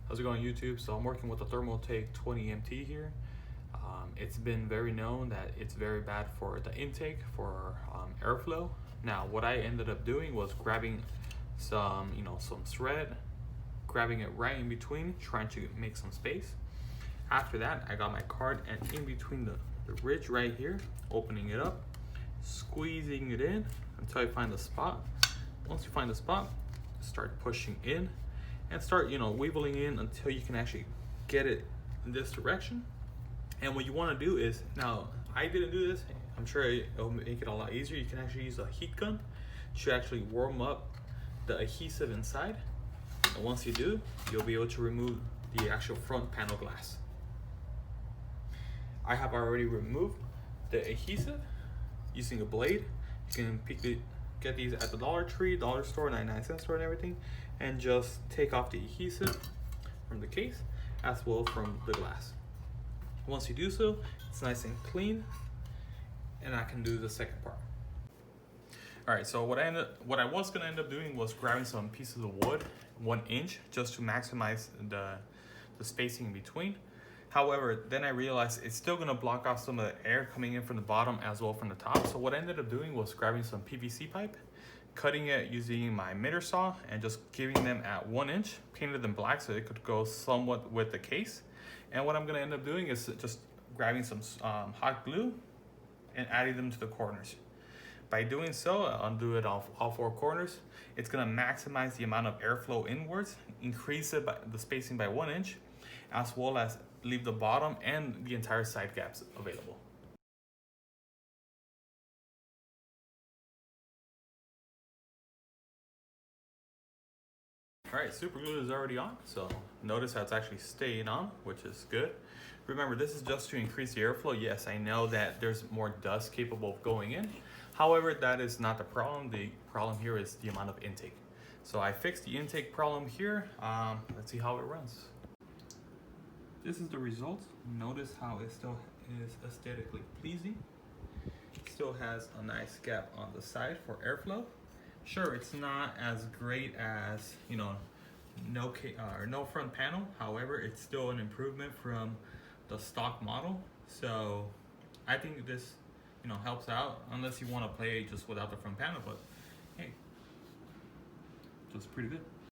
How's it going, YouTube? So I'm working with the Thermaltake 20MT here. It's been very known that it's very bad for the intake, for airflow. Now, what I ended up doing was grabbing some thread, grabbing it right in between, trying to make some space. After that, I got my card and in between the ridge right here, opening it up, squeezing it in until I find the spot. Once you find the spot, start pushing in and start weeveling in until you can actually get it in this direction. And what you want to do is, now I didn't do this, I'm sure it'll make it a lot easier. You can actually use a heat gun to actually warm up the adhesive inside, and once you do, you'll be able to remove the actual front panel glass. I have already removed the adhesive using a blade. You can get these at the Dollar Tree, Dollar Store, 99-cent store and everything, and just take off the adhesive from the case as well from the glass. Once you do so, it's nice and clean, and I can do the second part. All right, so what I was gonna end up doing was grabbing some pieces of wood, 1 inch, just to maximize the spacing in between. However, then I realized it's still gonna block off some of the air coming in from the bottom as well from the top. So what I ended up doing was grabbing some PVC pipe, cutting it using my miter saw, and just giving them at 1 inch, painted them black so it could go somewhat with the case. And what I'm gonna end up doing is just grabbing some hot glue and adding them to the corners. By doing so, I'll do it off all 4 corners. It's gonna maximize the amount of airflow inwards, increase it by the spacing by 1 inch, as well as leave the bottom and the entire side gaps available. All right, super glue is already on, so notice how it's actually staying on, which is good. Remember, this is just to increase the airflow. Yes, I know that there's more dust capable of going in. However, that is not the problem. The problem here is the amount of intake. So I fixed the intake problem here. Let's see how it runs. This is the result. Notice how it still is aesthetically pleasing. It still has a nice gap on the side for airflow. Sure, it's not as great as no front panel. However, it's still an improvement from the stock model. So I think this helps out, unless you want to play just without the front panel. But hey, just pretty good.